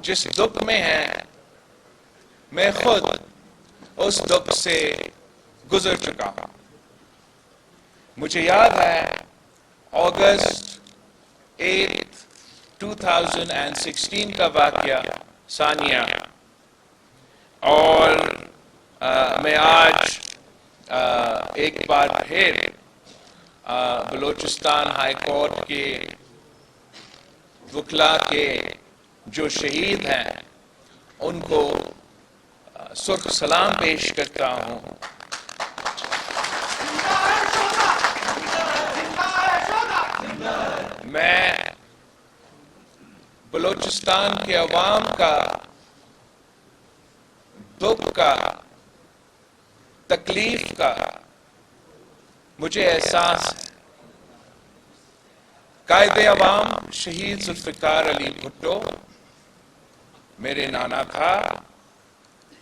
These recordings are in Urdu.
جس دکھ میں ہیں میں خود اس دکھ سے گزر چکا ہوں. مجھے یاد ہے اگست 8 2016 کا واقعہ ثانیہ، اور میں آج ایک بار پھر بلوچستان ہائی کورٹ کے وکلا کے جو شہید ہیں ان کو سرخ سلام پیش کرتا ہوں. میں بلوچستان کے عوام کا دکھ کا، تکلیف کا مجھے احساس ہے. قائد عوام شہید ذوالفقار علی بھٹو میرے نانا تھا،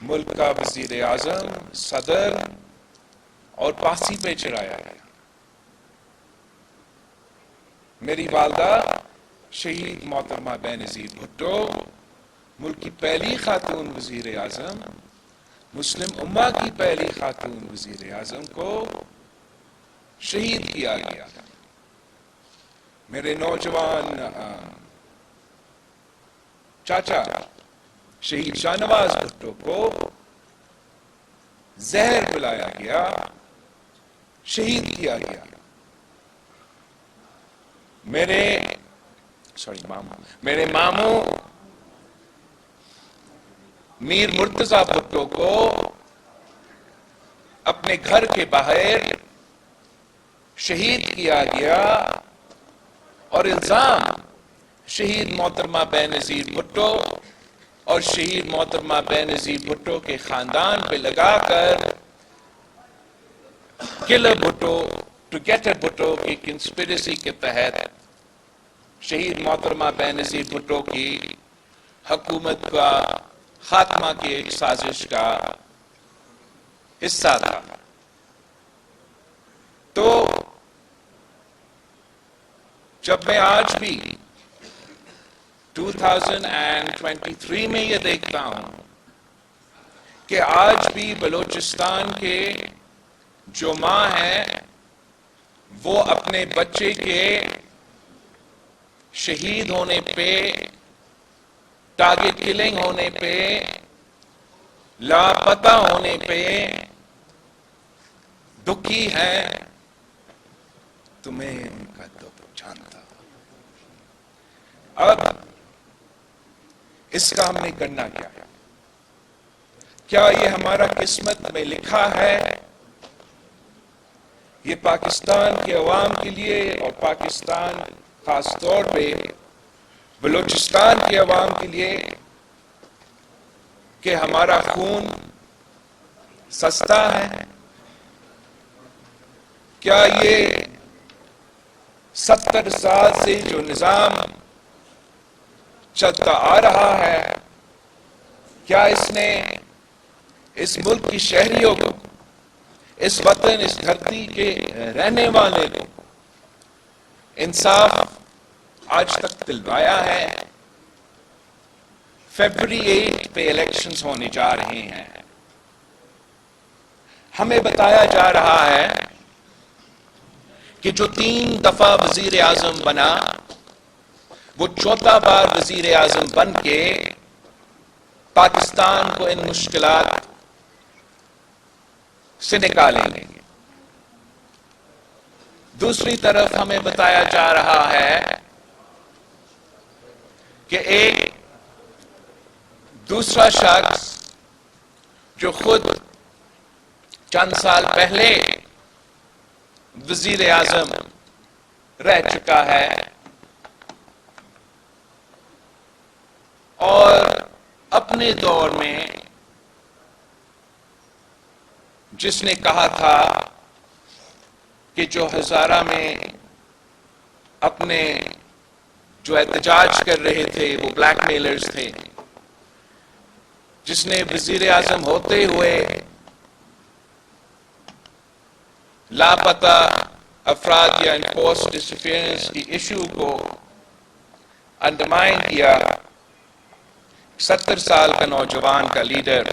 ملک کا وزیر اعظم، صدر اور پاسی پہ چڑھایا گیا. میری والدہ شہید محترمہ بینظیر بھٹو ملک کی پہلی خاتون وزیر اعظم، مسلم امہ کی پہلی خاتون وزیر اعظم کو شہید کیا گیا. میرے نوجوان چاچا شہید شاہ نواز بھٹو کو زہر پلایا گیا، شہید کیا گیا. میرے ماموں میر مرتضی بھٹو کو اپنے گھر کے باہر شہید کیا گیا اور الزام شہید محترمہ بینظیر بھٹو اور شہید محترمہ بینظیر بھٹو کے خاندان پہ لگا کر killer Bhutto to get Bhutto کی کنسپریسی کے تحت شہید محترمہ بینظیر بھٹو کی حکومت کا خاتمہ کی ایک سازش کا حصہ تھا. تو جب میں آج بھی 2023 میں یہ دیکھتا ہوں کہ آج بھی بلوچستان کے جو ماں ہیں وہ اپنے بچے کے شہید ہونے پہ، ٹارگٹ کلنگ ہونے پہ، لاپتہ ہونے پہ دکھی ہیں، تو میں ان کا دکھ جانتا ہوں. اب اس کا ہم نے کرنا کیا ہے؟ کیا یہ ہمارا قسمت میں لکھا ہے؟ یہ پاکستان کے عوام کے لیے اور پاکستان خاص طور پہ بلوچستان کے عوام کے لیے کہ ہمارا خون سستا ہے؟ کیا یہ 70 سال سے جو نظام چلتا آ رہا ہے، کیا اس نے اس ملک کی شہریوں کو، اس وطن، اس دھرتی کے رہنے والے کو انصاف آج تک دلوایا ہے؟ فیبروری 8 پہ الیکشنز ہونے جا رہے ہیں. ہمیں بتایا جا رہا ہے کہ جو 3 دفعہ وزیر اعظم بنا وہ 4تھا بار وزیر اعظم بن کے پاکستان کو ان مشکلات سے نکالیں گے. دوسری طرف ہمیں بتایا جا رہا ہے کہ ایک دوسرا شخص جو خود چند سال پہلے وزیر اعظم رہ چکا ہے اور اپنے دور میں جس نے کہا تھا کہ جو ہزارہ میں اپنے جو احتجاج کر رہے تھے وہ بلیک میلرز تھے، جس نے وزیر اعظم ہوتے ہوئے لاپتہ افراد یا انفورس ڈسپیئرنس کی ایشو کو انڈرمائن کیا، 70 سال کا نوجوان کا لیڈر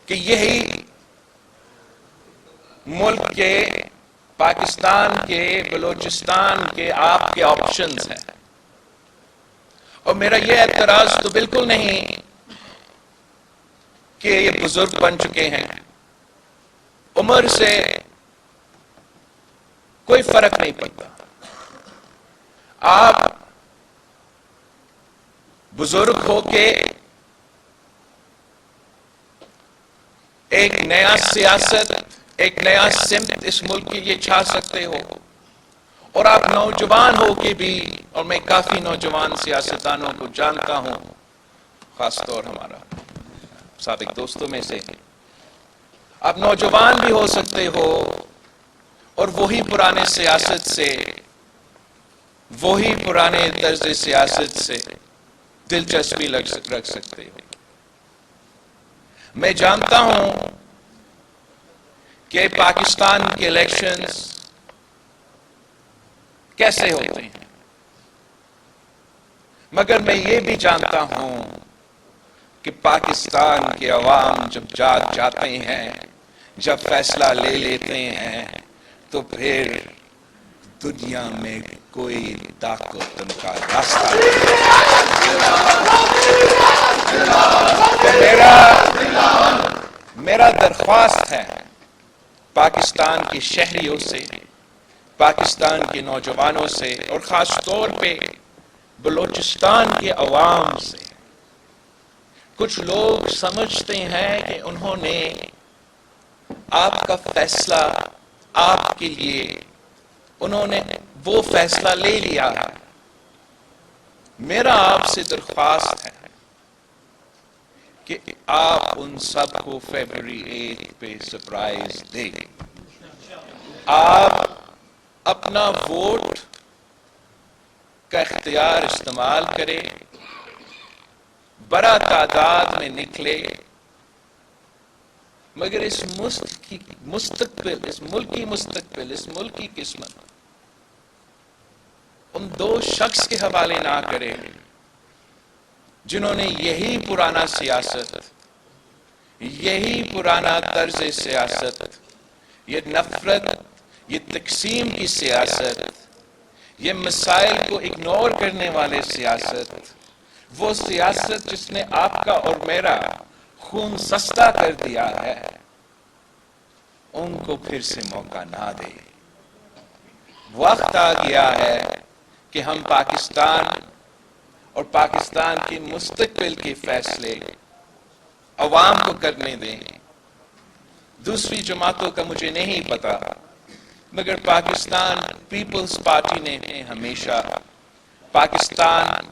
کہ یہی ملک کے، پاکستان کے، بلوچستان کے آپ کے آپشنز ہیں. اور میرا یہ اعتراض تو بالکل نہیں کہ یہ بزرگ بن چکے ہیں، عمر سے کوئی فرق نہیں پڑتا. آپ بزرگ ہو کے ایک نیا سیاست، ایک نیا سمت اس ملک کے لیے چھا سکتے ہو، اور آپ نوجوان ہو کے بھی، اور میں کافی نوجوان سیاستدانوں کو جانتا ہوں، خاص طور ہمارا سابق دوستوں میں سے، آپ نوجوان بھی ہو سکتے ہو اور وہی پرانے سیاست سے، وہی پرانے طرز سیاست سے دلچسپی رکھ سکتے ہو. میں جانتا ہوں کہ پاکستان کے الیکشنز کیسے ہوتے ہیں، مگر میں یہ بھی جانتا ہوں کہ پاکستان کے عوام جب جاگ جاتے ہیں، جب فیصلہ لے لیتے ہیں، تو پھر دنیا میں کوئی طاقت ان کا راستہ نہیں. میرا درخواست ہے پاکستان کے شہریوں سے، پاکستان کے نوجوانوں سے، اور خاص طور پہ بلوچستان کے عوام سے. کچھ لوگ سمجھتے ہیں کہ انہوں نے آپ کا فیصلہ، آپ کے لیے انہوں نے وہ فیصلہ لے لیا ہے. میرا آپ سے درخواست ہے کہ آپ ان سب کو فیبروری 8 پہ سرپرائز دیں. آپ اپنا ووٹ کا اختیار استعمال کریں، بڑا تعداد میں نکلے، مگر اس مستقبل، اس ملکی مستقبل، اس ملکی قسمت ان دو شخص کے حوالے نہ کرے جنہوں نے یہی پرانا سیاست، یہی پرانا طرز سیاست، یہ نفرت، یہ تقسیم کی سیاست، یہ مسائل کو اگنور کرنے والے سیاست، وہ سیاست جس نے آپ کا اور میرا خون سستا کر دیا ہے، ان کو پھر سے موقع نہ دے. وقت آ گیا ہے کہ ہم پاکستان اور پاکستان کے مستقبل کے فیصلے عوام کو کرنے دیں. دوسری جماعتوں کا مجھے نہیں پتا، مگر پاکستان پیپلز پارٹی نے ہمیشہ پاکستان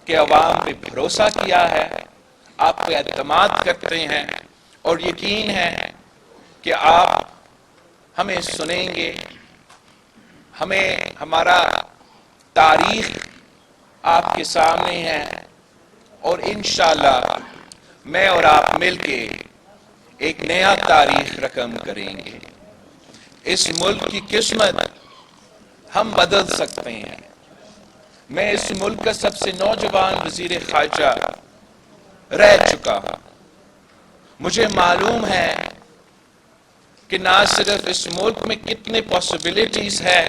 کے عوام پہ بھروسہ کیا ہے، آپ پہ اعتماد کرتے ہیں، اور یقین ہے کہ آپ ہمیں سنیں گے. ہمیں ہمارا تاریخ آپ کے سامنے ہے، اور انشاءاللہ میں اور آپ مل کے ایک نیا تاریخ رقم کریں گے. اس ملک کی قسمت ہم بدل سکتے ہیں. میں اس ملک کا سب سے نوجوان وزیر خارجہ رہ چکا ہوں. مجھے معلوم ہے کہ نہ صرف اس ملک میں کتنے پاسبلٹیز ہے،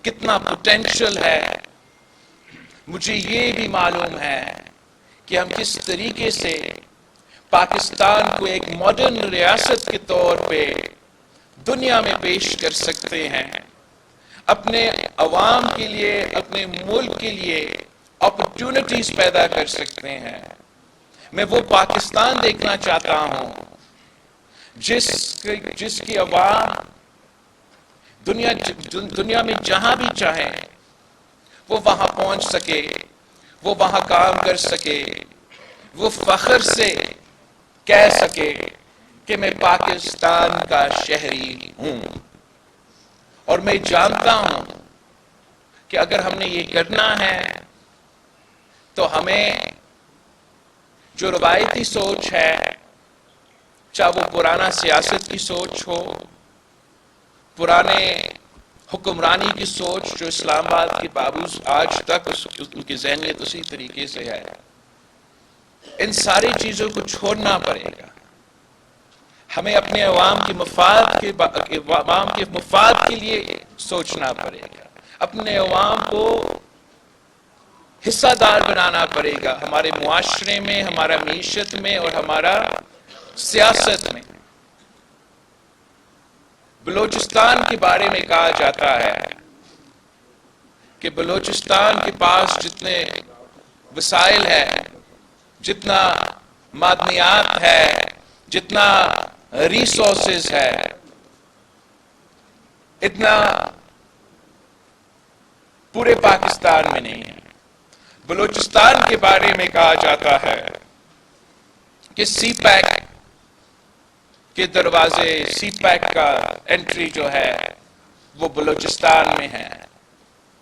کتنا پوٹینشل ہے، مجھے یہ بھی معلوم ہے کہ ہم کس طریقے سے پاکستان کو ایک ماڈرن ریاست کے طور پہ دنیا میں پیش کر سکتے ہیں، اپنے عوام کے لیے، اپنے ملک کے لیے اپرچونٹیز پیدا کر سکتے ہیں. میں وہ پاکستان دیکھنا چاہتا ہوں جس کی عوام دنیا میں جہاں بھی چاہے وہ وہاں پہنچ سکے، وہ وہاں کام کر سکے، وہ فخر سے کہہ سکے کہ میں پاکستان کا شہری ہوں. اور میں جانتا ہوں کہ اگر ہم نے یہ کرنا ہے تو ہمیں جو روایتی سوچ ہے، چاہے وہ پرانا سیاست کی سوچ ہو، پرانے حکمرانی کی سوچ جو اسلام آباد کے باوجود آج تک ان کی ذہنیت اسی طریقے سے ہے، ان ساری چیزوں کو چھوڑنا پڑے گا. ہمیں اپنے عوام کے مفاد کے لیے سوچنا پڑے گا. اپنے عوام کو حصہ دار بنانا پڑے گا ہمارے معاشرے میں، ہمارا معیشت میں اور ہمارا سیاست میں. بلوچستان کے بارے میں کہا جاتا ہے کہ بلوچستان کے پاس جتنے وسائل ہے، جتنا معدنیات ہے، جتنا ریسورسز ہے، اتنا پورے پاکستان میں نہیں ہے. بلوچستان کے بارے میں کہا جاتا ہے کہ سی پیک کے دروازے، سی پیک کا انٹری جو ہے وہ بلوچستان میں ہے.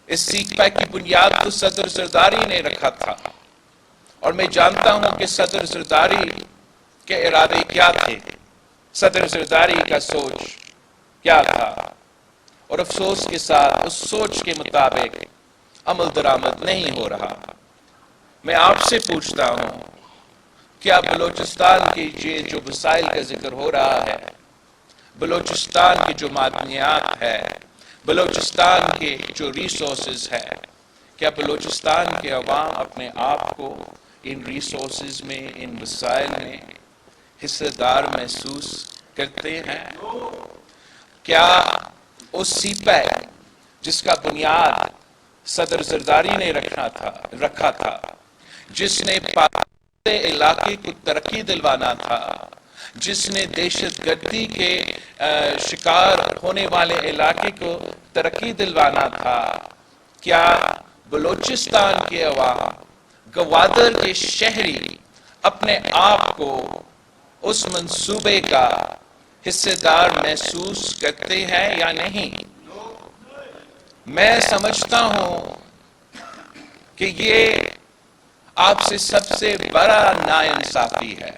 اس سی پیک کی بنیاد تو صدر زرداری نے رکھا تھا، اور میں جانتا ہوں کہ صدر زرداری کے ارادے کیا تھے، صدر زرداری کا سوچ کیا تھا، اور افسوس کے ساتھ اس سوچ کے مطابق عمل درآمد نہیں ہو رہا. میں آپ سے پوچھتا ہوں، کیا بلوچستان کے یہ جو وسائل کا ذکر ہو رہا ہے، بلوچستان کے جو معدنیات ہے، بلوچستان کے جو ریسورسز ہے، کیا بلوچستان کے عوام اپنے آپ کو ان ریسورسز میں، ان وسائل میں حصہ دار محسوس کرتے ہیں؟ کیا اس سی پیک جس کا بنیاد صدر زرداری نے رکھا تھا، جس نے علاقے کو ترقی دلوانا تھا، جس نے دہشت گردی کے شکار ہونے والے علاقے کو ترقی دلوانا تھا، کیا بلوچستان کے عوام، گوادر کے شہری اپنے آپ کو اس منصوبے کا حصہ دار محسوس کرتے ہیں یا نہیں؟ میں سمجھتا ہوں کہ یہ آپ سے سب سے بڑا ناانصافی ہے.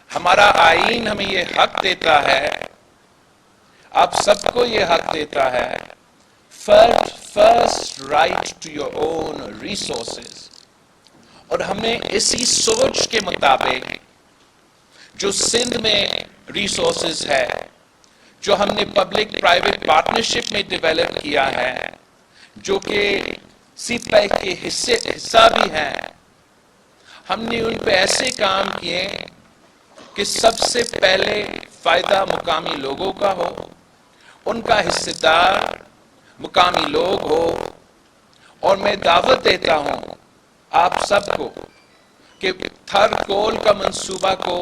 ہمارا آئین ہمیں یہ حق دیتا ہے، آپ سب کو یہ حق دیتا ہے، first right to your own resources. اور ہم نے اسی سوچ کے مطابق جو سندھ میں ریسورسز ہے، جو ہم نے پبلک پرائیویٹ پارٹنرشپ میں ڈیولپ کیا ہے، جو کہ سی پیک کے حصہ بھی ہیں، ہم نے ان پہ ایسے کام کیے کہ سب سے پہلے فائدہ مقامی لوگوں کا ہو، ان کا حصہ دار مقامی لوگ ہو. اور میں دعوت دیتا ہوں آپ سب کو کہ تھر کول کا منصوبہ کو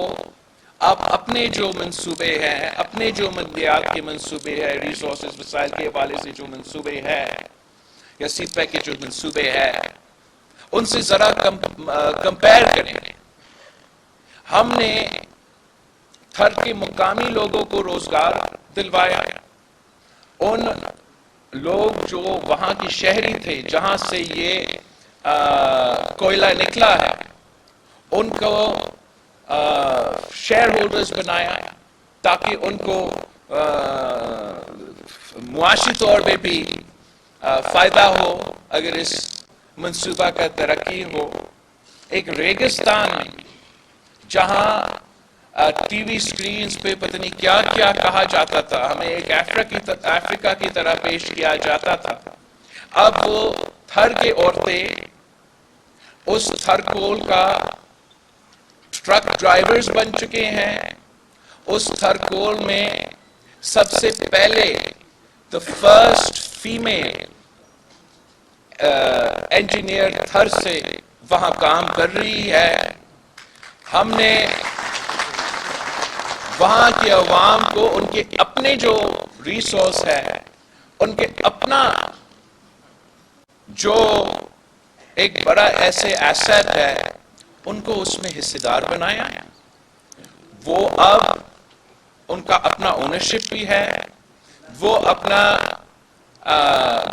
آپ اپنے جو منصوبے ہیں، اپنے جو منشیات کے منصوبے ہیں، ریسورسز وسائل کے حوالے سے جو منصوبے ہیں یا سی پیک کے جو منصوبے ہیں، ان سے ذرا کمپیئر کریں. ہم نے تھر کے مقامی لوگوں کو روزگار دلوایا. ان لوگ جو وہاں کی شہری تھے جہاں سے یہ کوئلہ نکلا ہے، ان کو شیئر ہولڈرز بنایا تاکہ ان کو معاشی طور پہ بھی فائدہ ہو اگر اس منصوبہ کا ترقی ہو. ایک ریگستان میں جہاں ٹی وی سکرینز پہ پتہ نہیں کیا کیا کہا جاتا تھا، ہمیں ایک افریقہ کی طرح پیش کیا جاتا تھا، اب وہ تھر کے عورتیں اس تھر کول کا ٹرک ڈرائیورز بن چکے ہیں. اس تھر کول میں سب سے پہلے the first female انجینئر تھر سے وہاں کام کر رہی ہے. ہم نے وہاں کے عوام کو ان کے اپنے جو ریسورس ہے، ان کے اپنا جو ایک بڑا ایسے ایسٹ ہے، ان کو اس میں حصہ دار بنایا. وہ اب ان کا اپنا اونرشپ بھی ہے، وہ اپنا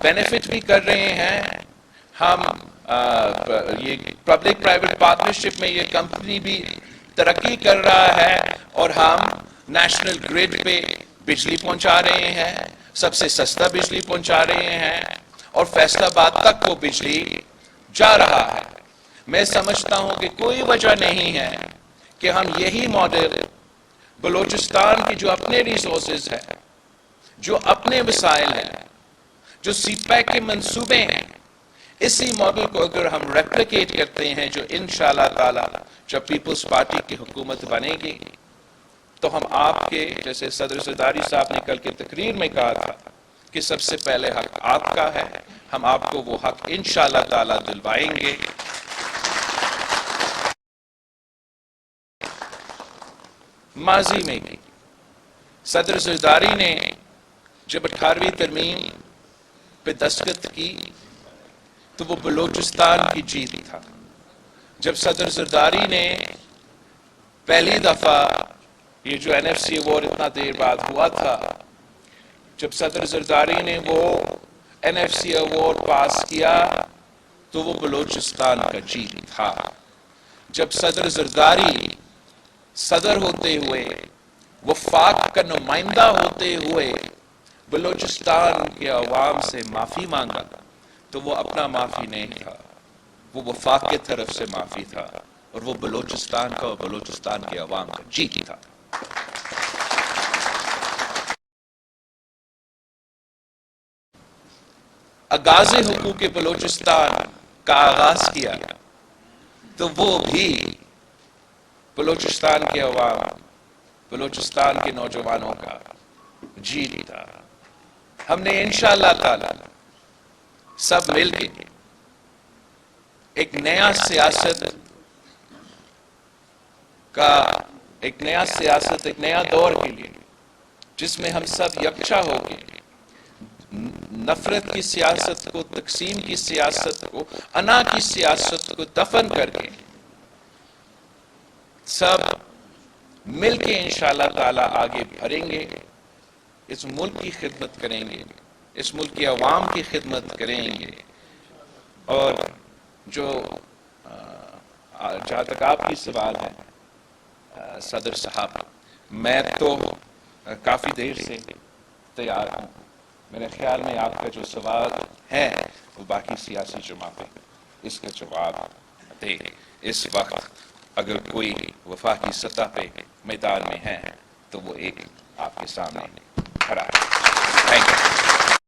بینیفٹ بھی کر رہے ہیں. ہم یہ پبلک پرائیویٹ پارٹنرشپ میں یہ کمپنی بھی ترقی کر رہا ہے، اور ہم نیشنل گریڈ پہ بجلی پہنچا رہے ہیں، سب سے سستا بجلی پہنچا رہے ہیں، اور فیصل آباد تک وہ بجلی جا رہا ہے. میں سمجھتا ہوں کہ کوئی وجہ نہیں ہے کہ ہم یہی ماڈل بلوچستان کی جو اپنے ریسورسز ہیں، جو اپنے وسائل ہیں، جو سی پیک کے منصوبے ہیں، اسی ماڈل کو اگر ہم ریپلیکیٹ کرتے ہیں، جو انشاءاللہ تعالی جب پیپلز پارٹی کی حکومت بنے گی تو ہم آپ کے جیسے صدر زرداری صاحب نے کل کی تقریر میں کہا تھا کہ سب سے پہلے حق آپ کا ہے، ہم آپ کو وہ حق انشاءاللہ تعالی دلوائیں گے۔ ماضی میں بھی صدر زرداری نے جب 18ویں ترمیم پہ دستخط کی تو وہ بلوچستان کی جیت تھا۔ جب صدر زرداری نے پہلی دفعہ یہ جو این ایف سی ایوارڈ اتنا دیر بعد ہوا تھا، جب صدر زرداری نے وہ این ایف سی ایوارڈ پاس کیا تو وہ بلوچستان کا جیت تھا۔ جب صدر زرداری صدر ہوتے ہوئے، وفاق کا نمائندہ ہوتے ہوئے بلوچستان کے عوام سے معافی مانگا تو وہ اپنا معافی نہیں تھا، وہ وفاق کی طرف سے معافی تھا، اور وہ بلوچستان کا اور بلوچستان کے عوام کا جیت تھا۔ آغاز حقوق بلوچستان کا آغاز کیا تو وہ بھی بلوچستان کے عوام، بلوچستان کے نوجوانوں کا جیت تھا۔ ہم نے انشاءاللہ تعالی سب مل کے ایک نیا سیاست کا ایک نیا دور کے لیے، جس میں ہم سب یکجا ہو کے نفرت کی سیاست کو، تقسیم کی سیاست کو، انا کی سیاست کو دفن کر کے سب مل کے انشاءاللہ تعالی آگے بڑھیں گے، اس ملک کی خدمت کریں گے، اس ملک کی عوام کی خدمت کریں گے۔ اور جو جہاں تک آپ کی سوال ہے صدر صاحب، میں تو کافی دیر سے تیار ہوں۔ میرے خیال میں آپ کا جو سوال ہے وہ باقی سیاسی جماعتیں اس کا جواب دے۔ اس وقت اگر کوئی وفاقی سطح پہ میدان میں ہے تو وہ ایک آپ کے سامنے کھڑا ہے۔ Thank you.